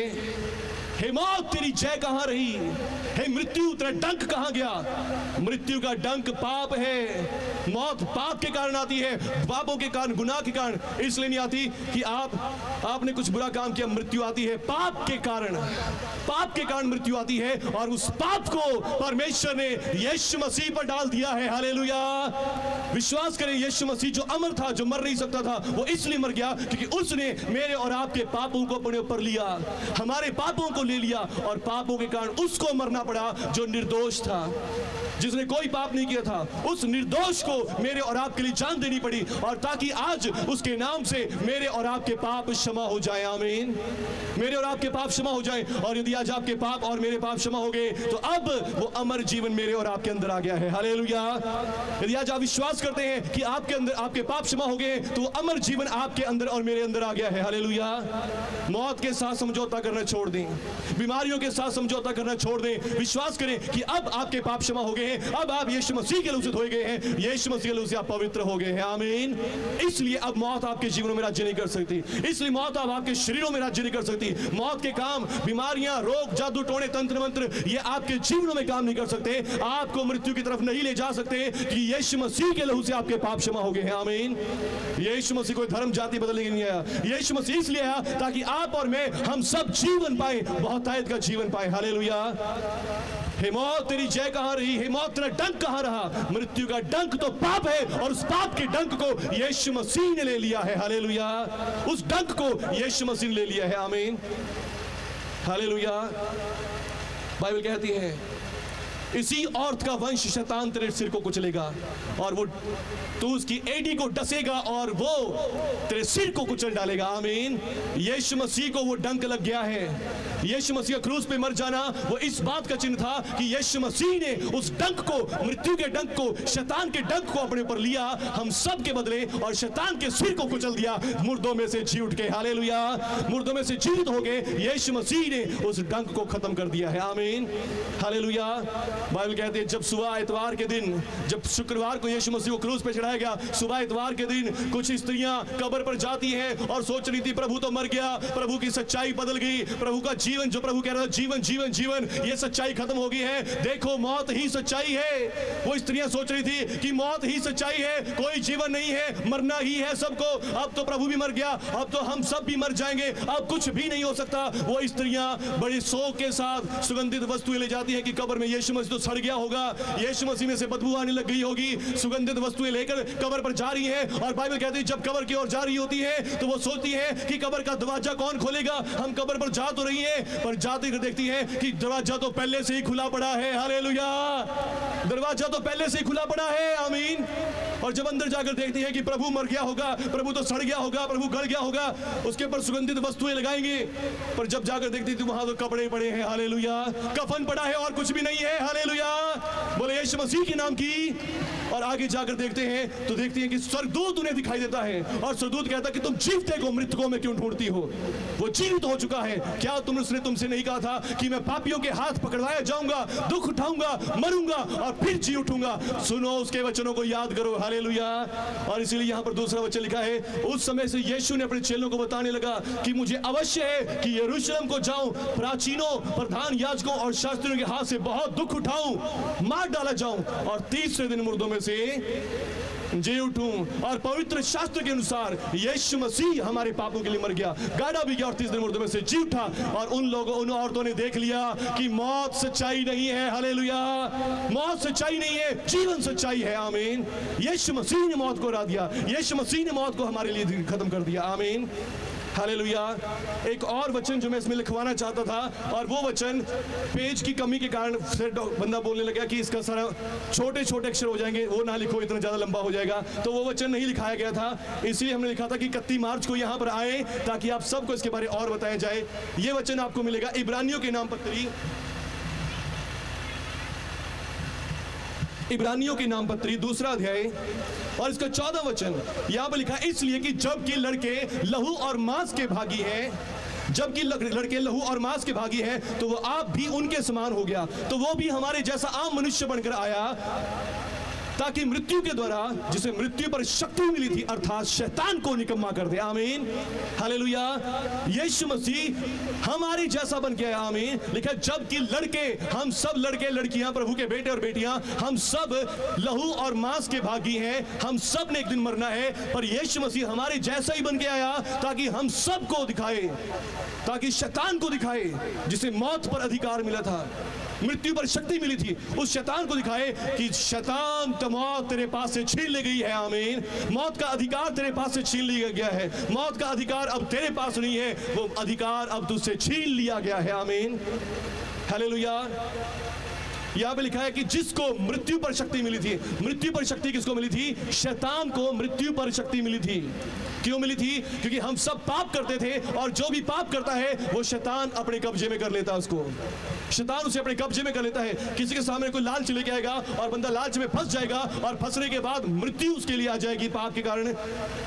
हे मौत तेरी जय कहां रही, हे मृत्यु तेरा डंक कहां गया। मृत्यु का डंक पाप है, मौत पाप के कारण आती है, पापों के कारण, गुनाह के कारण इसलिए नहीं आती कि आपने कुछ बुरा काम किया, मृत्यु आती है पाप के कारण मृत्यु आती है। और उस पाप को परमेश्वर ने यीशु मसीह पर डाल दिया है। हालेलुया। विश्वास करें, यीशु मसीह जो अमर था, जो मर नहीं सकता था, वो इसलिए मर गया क्योंकि उसने मेरे और आपके पापों को अपने ऊपर लिया, हमारे पापों को ले लिया, और पापों के कारण उसको मरना पड़ा जो निर्दोष था, जिसने कोई पाप नहीं किया था। उस निर्दोष को मेरे और आपके लिए जान देनी पड़ी, और ताकि आज उसके नाम से मेरे और आपके पाप क्षमा हो जाए। आमीन। मेरे और आपके पाप क्षमा हो जाए। और यदि आज आपके पाप और मेरे पाप क्षमा हो गए तो अब वो अमर जीवन मेरे और आपके अंदर आ गया है। हालेलुया। यदि आज आप विश्वास करते हैं कि आपके अंदर आपके पाप क्षमा हो गए तो वो अमर जीवन आपके अंदर और मेरे अंदर आ गया है। हालेलुया। मौत के साथ समझौता करना छोड़ दें, बीमारियों के साथ समझौता करना छोड़ दें। विश्वास करें कि अब आपके पाप क्षमा हो गए हैं, अब आप यीशु मसीह के लहू से धोए गए हैं, यीशु मसीह के लहू से आप पवित्र हो गए हैं। आमीन। इसलिए अब मौत आपके जीवनों में राज्य नहीं कर सकती, इसलिए मौत अब आपके शरीरों में राज्य नहीं कर सकती। मौत के काम, बीमारियां, रोग, जादू टोने, तंत्र मंत्र, ये आपके जीवनों में काम नहीं कर सकते, आपको मृत्यु की तरफ नहीं ले जा सकते, कि यीशु मसीह के लहू से आपके पाप क्षमा हो गए हैं। आमीन। यीशु मसीह कोई धर्म जाति बदलने के नहीं आया, यीशु मसीह इसलिए आया ताकि आप और मैं, हम सब जीवन पाए, बहुतायत का जीवन पाए। हालेलुया। हे मौत तेरी जय कहां रही, हे मौत तेरा डंक कहां रहा। मृत्यु का डंक तो पाप है, और उस पाप के डंक को यीशु मसीह ने ले लिया है। हालेलुया। उस डंक को यीशु मसीह ने ले लिया है। आमीन। हालेलुया। बाइबल कहती है, इसी औरत का वंश शैतान तेरे सिर को कुचलेगा, और वो तू उसकी एड़ी को डसेगा और वो तेरे सिर को कुचल डालेगा। आमीन। यीशु मसीह को वो डंक लग गया है। यीशु मसीह क्रूस पे मर जाना वो इस बात का चिन्ह था कि यीशु मसीह ने उस डंक को, मृत्यु के डंक को, शैतान के डंक को अपने ऊपर लिया हम सब के बदले, और शैतान के सिर को कुचल दिया, मुर्दों में से जी उठ के। हालेलुया। मुर्दों में से जीवित हो गए। यीशु मसीह ने उस डंक को खत्म कर दिया है। आमीन। हालेलुया। बाइबल कहती है, जब सुबह इतवार के दिन, जब शुक्रवार को यीशु मसीह को क्रूस पे चढ़ाया गया, सुबह इतवार के दिन कुछ स्त्रियां कब्र पर जाती हैं और सोच रही थी प्रभु तो मर गया, प्रभु की सच्चाई बदल गई, प्रभु का जीवन, जो प्रभु कह रहा था जीवन जीवन जीवन, ये सच्चाई खत्म हो गई है, देखो मौत ही सच्चाई है। वो स्त्रियां सोच रही थी कि मौत ही सच्चाई है, कोई जीवन नहीं है, मरना ही है सबको, अब तो प्रभु भी मर गया, अब तो हम सब भी मर जाएंगे, अब कुछ भी नहीं हो सकता। वो स्त्रियां बड़ी शोक के साथ सुगंधित वस्तुएं ले जाती हैं कि कब्र में यीशु मसीह तो सड़ गया होगा, यीशु मसीह में से बदबू आने लग गई होगी, सुगंधित वस्तुएं लेकर कब्र पर जा रही हैं। और बाइबल कहती है जब कब्र की ओर जा रही होती है तो वो सोचती है कि कब्र का दरवाजा कौन खोलेगा, हम कब्र पर जा तो रही हैं, पर जाते ही देखती है कि दरवाजा तो पहले से ही खुला पड़ा है। हालेलुया। दरवाजा तो पहले से ही खुला पड़ा है। आमीन। और जब अंदर जाकर देखती है कि प्रभु मर गया होगा, प्रभु तो सड़ गया होगा, प्रभु गल गया होगा, उसके ऊपर सुगंधित वस्तुएं लगाएंगे, पर जब जाकर देखती थी वहां तो कपड़े पड़े हैं। हालेलुया। कफन पड़ा है और कुछ भी नहीं है। हालेलुया। बोले यीशु मसीह के नाम की। और आगे जाकर देखते हैं तो देखती हैं कि स्वर्गदूत उन्हें दिखाई देता है, और स्वर्गदूत कहता है कि तुम जीवते को मृतकों में क्यों ढूंढती हो, वो जीवित हो चुका है। क्या उसने तुमसे नहीं कहा था कि मैं पापियों के हाथ पकड़वाया जाऊंगा, दुख उठाऊंगा, मरूंगा और फिर जी उठूंगा। सुनो उसके वचनों को याद करो। हालेलुया। और इसीलिए यहाँ पर दूसरा वचन लिखा है, उस समय से यीशु ने अपने चेलों को बताने लगा कि मुझे अवश्य है कि यरूशलेम को जाऊं, प्राचीनों, प्रधान याजकों और शास्त्रियों के हाथ से बहुत दुख उठाऊं, मार डाला जाऊं, और तीसरे दिन मुर्दों में से जी उठूं। और पवित्र शास्त्र के अनुसार यीशु मसीह हमारे पापों के लिए मर गया, गाड़ा भी गया, और तीसरे दिन मुर्दों में से जी उठा। और उन औरतों ने देख लिया कि मौत सच्चाई नहीं है। हालेलुया। मौत सच्चाई नहीं है, जीवन सच्चाई है। आमीन। यीशु मसीह ने मौत को हरा दिया, यीशु मसीह ने मौत को हमारे लिए खत्म कर दिया। आमीन। हालेलुया। एक और वचन जो मैं इसमें लिखवाना चाहता था, और वो वचन पेज की कमी के कारण फिर बंदा बोलने लगा कि इसका सारा छोटे छोटे अक्षर हो जाएंगे, वो ना लिखो, इतना ज़्यादा लंबा हो जाएगा, तो वो वचन नहीं लिखाया गया था। इसलिए हमने लिखा था कि 31 मार्च को यहाँ पर आए ताकि आप सबको इसके बारे और बताया जाए। ये वचन आपको मिलेगा इब्रानियों के नाम पत्री, इब्रानियों की नाम पत्री, दूसरा अध्याय और इसका 14 वचन यहां पर लिखा है, इसलिए कि जबकि लड़के लहू और मांस के भागी हैं, जबकि लड़के लहू और मांस के भागी हैं, तो वो आप भी उनके समान हो गया, तो वो भी हमारे जैसा आम मनुष्य बनकर आया। ताकि मृत्यु के द्वारा जिसे मृत्यु पर शक्ति मिली थी अर्थात शैतान को निकम्मा कर दे। आमीन, हालेलुया। यीशु मसीह हमारी जैसा बन गया। आमीन। लिखा जबकि लड़के, हम सब लड़के लड़कियां, प्रभु के बेटे और बेटियां, हम सब लहू और मांस के भागी हैं। हम सब ने एक दिन मरना है, पर यीशु मसीह हमारे जैसा ही बन के आया ताकि हम सबको दिखाए, ताकि शैतान को दिखाए जिसे मौत पर अधिकार मिला था, मृत्यु पर शक्ति मिली थी, उस शैतान को दिखाए कि शैतान तो मौत तेरे पास से छीन ली गई है। आमीन। मौत का अधिकार तेरे पास से छीन लिया गया है। मौत का अधिकार अब तेरे पास नहीं है, वो अधिकार अब तुझसे छीन लिया गया है। आमीन, हालेलुया। यहाँ पे लिखा है कि जिसको मृत्यु पर शक्ति मिली थी, मृत्यु पर शक्ति किसको मिली थी? शैतान को मृत्यु पर शक्ति मिली थी। क्यों मिली थी? क्योंकि हम सब पाप करते थे और जो भी पाप करता है वो शैतान अपने कब्जे में कर लेता है, उसको शैतान उसे अपने कब्जे में कर लेता है। किसी के सामने कोई लालच लेके आएगा और बंदा लालच में फंस जाएगा और फंसने के बाद मृत्यु उसके लिए आ जाएगी पाप के कारण।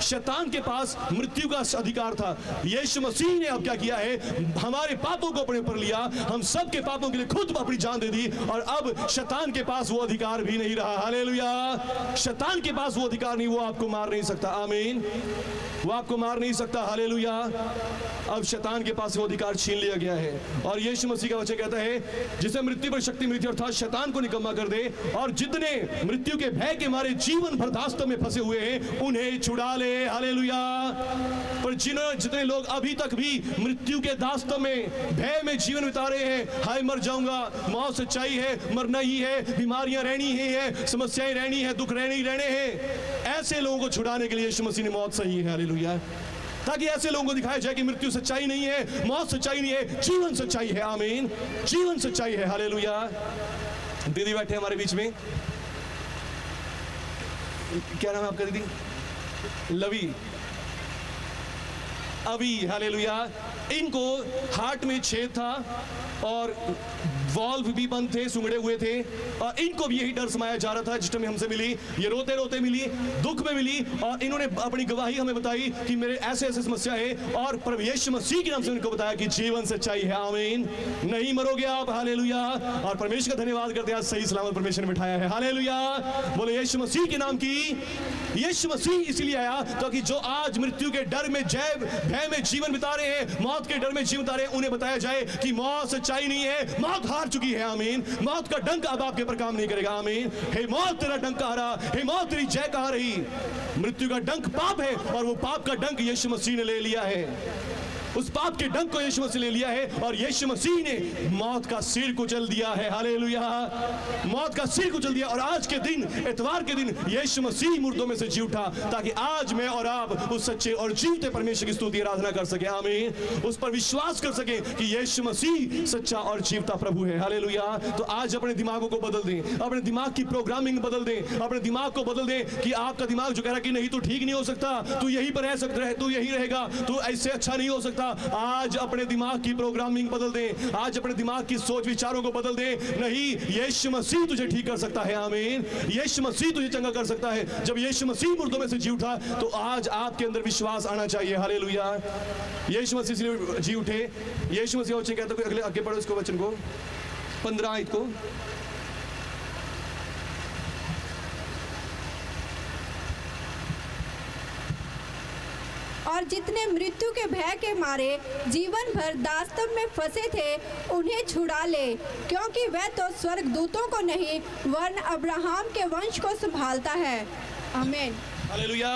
शैतान के पास मृत्यु का अधिकार था। यीशु मसीह ने अब क्या किया है? हमारे पापों को अपने ऊपर लिया, हम सब के पापों के लिए खुद अपनी जान दे दी और अब शैतान के पास वो अधिकार भी नहीं रहा। हालेलुया। शैतान के पास वो अधिकार नहीं, वो आपको मार नहीं सकता। आमीन, वो आपको मार नहीं सकता। हालेलुया। अब शैतान के पास वो अधिकार छीन लिया गया है और यीशु मसीह का वचन कहता है जिसे मृत्यु पर शक्ति मिली थी अर्थात शैतान को निकम्मा कर दे, और जितने मृत्यु के भय के मारे जीवन भर दास्तव में फंसे हुए हैं उन्हें छुड़ा ले। हालेलुया। पर जितने लोग अभी तक भी मृत्यु के दास्तव में भय में जीवन बिता रहे हैं, हाय मर जाऊंगा, मौत सच्चाई है, मरना ही है, बीमारियां रहनी ही है, समस्याएं रहनी है, दुख रहने हैं, ऐसे लोगों को छुड़ाने के लिए यीशु मसीह ने मौत सही है। हालेलुया। ताकि ऐसे लोगों को दिखाया जाए कि मृत्यु सच्चाई नहीं है, मौत सच्चाई नहीं है, जीवन सच्चाई है। आमीन, जीवन सच्चाई है। हालेलुया। दीदी बैठे हमारे बीच में, क्या नाम है आपका दीदी? लवी, अभी। हालेलुया। इनको हार्ट में छेद था और वॉल्व भी बंद थे, सुंगड़े हुए थे और इनको भी यही डर समाया जा रहा था। जिस टाइम हमसे मिली, ये रोते रोते मिली, दुख में मिली और इन्होंने अपनी गवाही हमें बताई कि मेरे ऐसे ऐसे समस्या है और प्रभु यीशु मसीह के नाम से उनको बताया कि जीवन सच्चाई है। आमीन, नहीं मरोगे आप। हालेलुया। और परमेश्वर का धन्यवाद करते हैं, आज सही सलामत परमेश्वर ने बिठाया है। हालेलुया। बोले यीशु मसीह के नाम की। यीशु मसीह इसलिए आया ताकि जो आज मृत्यु के डर में, भय में जीवन बिता रहे हैं, मौत के डर में जीवन बिता रहे हैं, उन्हें बताया जाए कि मौत सच्चाई नहीं है, मौत हार चुकी है। आमीन। मौत का डंक अब आपके ऊपर काम नहीं करेगा। आमीन। हे मौत तेरा डंक कहाँ रहा? हे मौत तेरी जय कहाँ रही? मृत्यु का डंक पाप है और वो पाप का डंक यीशु मसीह ने ले लिया है। उस पाप के डंक को यीशु मसीह ले लिया है और यीशु मसीह ने मौत का सिर कुचल दिया है। हालेलुया। मौत का सिर कुचल दिया और आज के दिन, इतवार के दिन, यीशु मसीह मुर्दों में से जी उठा ताकि आज मैं और आप उस सच्चे और जीवते परमेश्वर की स्तुति आराधना कर सके। आमीन। उस पर विश्वास कर सके कि यीशु मसीह सच्चा और जीवता प्रभु है। हालेलुया। तो आज अपने दिमागों को बदल दें, अपने दिमाग की प्रोग्रामिंग बदल दें, अपने दिमाग को बदल दें कि आपका दिमाग जो कह रहा है कि नहीं तू ठीक नहीं हो सकता, तू यहीं पर रह सकता है, तू यहीं रहेगा, तू ऐसे अच्छा नहीं हो सकता, आज अपने दिमाग की प्रोग्रामिंग बदल दें, आज अपने दिमाग की सोच विचारों को बदल दें। नहीं, यीशु मसीह तुझे ठीक कर सकता है। आमीन। यीशु मसीह तुझे चंगा कर सकता है। जब यीशु मसीह मुर्दों में से जी उठा तो आज आपके अंदर विश्वास आना चाहिए। हालेलुया। यीशु मसीह इसलिए जी उठे। यीशु मसीह वचन कहता है, अगले आगे पढ़ो इसको, वचन को 15 आयत को। और जितने मृत्यु के भय के मारे जीवन भर दास्तव में फंसे थे उन्हें छुड़ा ले, क्योंकि वह तो स्वर्गदूतों को नहीं वरन अब्राहम के वंश को संभालता है। आमीन। हालेलुया।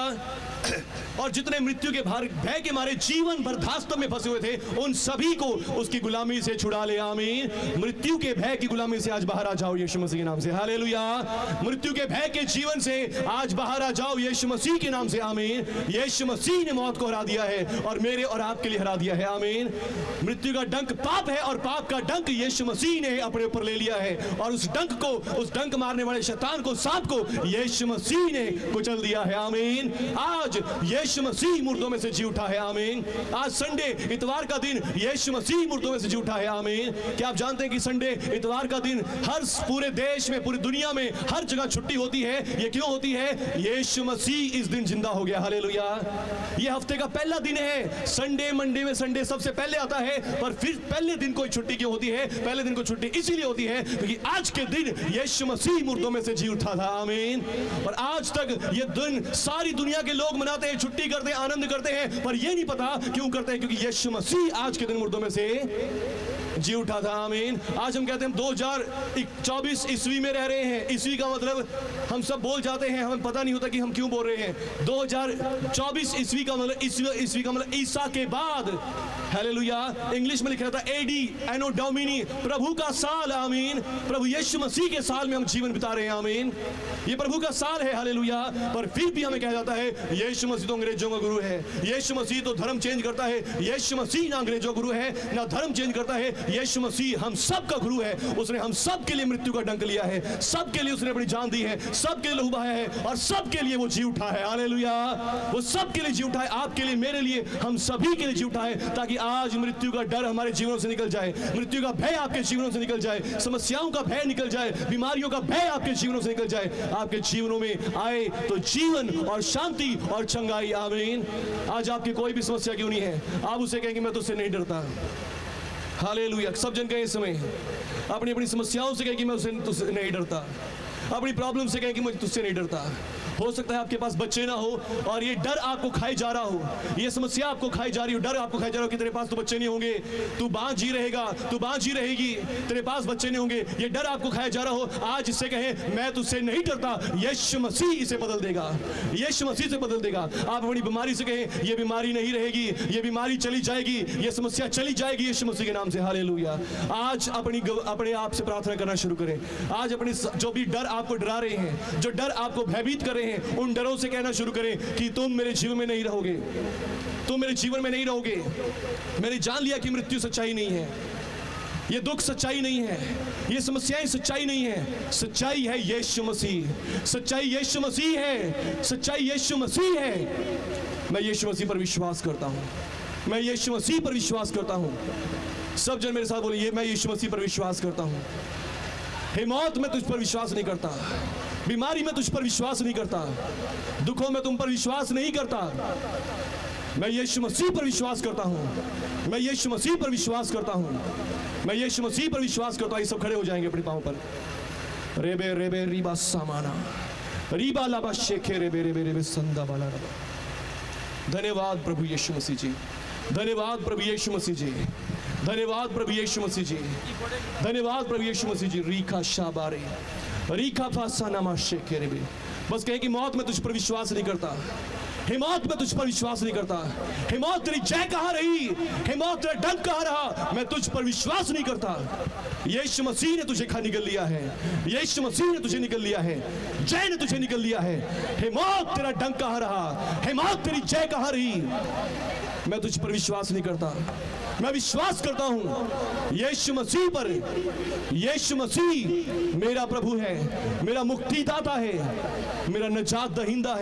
और जितने मृत्यु के भय के मारे जीवन भर दास्तव में फंसे हुए थे उन सभी को उसकी गुलामी से छुड़ा ले। आमीन। मृत्यु के भय की गुलामी से आज बाहर आ जाओ यीशु मसीह के नाम से। हालेलुया। मृत्यु के भय के जीवन से आज बाहर आ जाओ यीशु मसीह के नाम से। आमीन। यीशु मसीह ने मौत को हरा दिया है और मेरे और आपके लिए हरा दिया है। आमीन। मृत्यु का डंक पाप है और पाप का डंक यीशु मसीह ने अपने ऊपर ले लिया है और उस डंक को, उस डंक मारने वाले शैतान को, सांप को यीशु मसीह ने कुचल दिया है। आमीन। आज यीशु मसीह मुर्दों में से जी उठा है, आमीन। आज संडे इतवार का दिन यीशु मसीह मुर्दों में से जी उठा है, आमीन। क्या आप जानते हैं कि संडे इतवार का दिन हर पूरे देश में, पूरी दुनिया में हर जगह छुट्टी होती है? ये क्यों होती है? यीशु मसीह इस दिन जिंदा हो गया, हालेलुया। ये हफ्ते का पहला दिन है। संडे मंडे में संडे सबसे पहले आता है, पर फिर पहले दिन कोई छुट्टी क्यों होती है? पहले दिन को छुट्टी इसीलिए होती है क्योंकि आज के दिन यीशु मसीह मुर्दों में से जी उठा था, आमीन। और आज तक ये दिन सारी दुनिया के लोग मनाते हैं, छुट्टी करते हैं, आनंद करते हैं, पर ये नहीं पता क्यों करते हैं, क्योंकि यीशु मसीह आज के दिन मुर्दों में से जी उठा था, आमीन। आज हम कहते हैं हम 2024 ईस्वी में रह रहे हैं। ईस्वी का मतलब हम सब बोल जाते हैं, हमें पता नहीं होता कि हम क्यों बोल रहे हैं। 2024 ईस्वी का मतलब ईस्वी का मतलब ईसा के बाद, हालेलुया। इंग्लिश में लिखा था एडी, एनो डोमिनी, प्रभु का साल, आमीन। प्रभु यीशु मसीह के साल में हम जीवन बिता रहे हैं, आमीन। ये प्रभु का साल है, हालेलुया। पर फिर भी हमें कहा जाता है यीशु मसीह तो अंग्रेजों का गुरु है, यीशु मसीह तो धर्म चेंज करता है। यीशु मसीह ना अंग्रेजों का गुरु है ना धर्म चेंज करता है। यीशु मसीह हम सब का गुरु है। उसने हम सब के लिए मृत्यु का डंक लिया है, सब के लिए उसने अपनी जान दी है, सब के लिए लहू बहाया है और सब के लिए वो जी उठा है, हालेलुया। वो सब के लिए जी उठा है, आपके लिए, मेरे लिए, हम सभी के लिए जी उठा है, ताकि आज मृत्यु का डर हमारे जीवनों से निकल जाए, मृत्यु का भय आपके जीवनों से निकल जाए, समस्याओं का भय निकल जाए, बीमारियों का भय आपके जीवनों से निकल जाए, आपके जीवनों में आए तो जीवन और शांति और चंगाई, आमीन। आज आपकी कोई भी समस्या क्यों नहीं है, आप उसे कहेंगे मैं तुझसे नहीं डरता, हालेलुया। सब जन कहें इस समय अपनी अपनी समस्याओं से कहें कि मैं तुझसे नहीं डरता, अपनी प्रॉब्लम से कहें कि मैं तुझसे नहीं डरता। हो सकता है आपके पास बच्चे ना हो और ये डर आपको खाए जा रहा हो, ये समस्या आपको खाई जा रही हो, डर आपको खाई जा रहा हो कि तेरे पास तो बच्चे नहीं होंगे, तू बांझ ही रहेगा, तू बांझ ही रहेगी, तेरे पास बच्चे नहीं होंगे, ये डर आपको खाया जा रहा हो। आज इससे कहें मैं तुझसे नहीं डरता, यीशु मसीह इसे बदल देगा, यीशु मसीह से बदल देगा। आप अपनी बीमारी से कहें ये बीमारी नहीं रहेगी, ये बीमारी चली जाएगी, ये समस्या चली जाएगी यीशु मसीह के नाम से, हालेलुया। आज अपने आप से प्रार्थना करना शुरू करें। आज अपने जो भी डर आपको डरा रहे हैं, जो डर आपको भयभीत कर रहे हैं, उन डरों से कहना शुरू करें कि तुम मेरे जीवन में नहीं रहोगे, तुम मेरे जीवन में नहीं रहोगे। मैंने जान लिया कि मृत्यु सच्चाई नहीं है, ये दुख सच्चाई नहीं है, ये समस्याएं सच्चाई नहीं है, सच्चाई है यीशु मसीह, सच्चाई यीशु मसीह है, सच्चाई यीशु मसीह है। मैं यीशु मसीह पर विश्वास करता हूं, मैं यीशु मसीह पर विश्वास करता हूं। सब जन मेरे साथ बोलिए, मैं यीशु मसीह पर विश्वास करता हूं। हे मौत, मैं तुझ पर विश्वास नहीं करता, बीमारी में तुझ पर विश्वास नहीं करता, दुखों में तुम पर विश्वास नहीं करता। मैं यीशु मसीह पर विश्वास करता हूं, मैं यीशु मसीह पर विश्वास करता हूं, मैं यीशु मसीह पर विश्वास करता हूं। ये सब खड़े हो जाएंगे अपने पांव पर। रेबे रेबे रीबा सामाना रीबा लाबा शेखे रेबे रेबे रेबे संदा बाला रबा। धन्यवाद प्रभु यीशु मसीह जी, धन्यवाद प्रभु यीशु मसीह जी, धन्यवाद प्रभु यीशु मसीह जी, धन्यवाद प्रभु यीशु मसीह जी। रीखा शाबारे रीखा फासाना माशे केरेबे। बस कहे कि मौत में तुझ पर विश्वास नहीं करता, हे मौत में तुझ पर विश्वास नहीं करता, हे मौत तेरी जय कहाँ रही, हे मौत तेरा डंक कहाँ रहा, मैं तुझ पर विश्वास नहीं करता। यीशु मसीह ने तुझे निकल लिया है, यीशु मसीह ने तुझे निकल लिया है, जय ने तुझे निकल लिया है। हे मौत तेरा डंक कहाँ रहा, हे मौत तेरी जय कहाँ रही, मैं तुझ पर विश्वास नहीं करता। मैं विश्वास करता हूं यीशु मसीह पर। यीशु मसीह मेरा प्रभु है, मेरा मुक्तिदाता है, मेरा निजात दहिंदा है।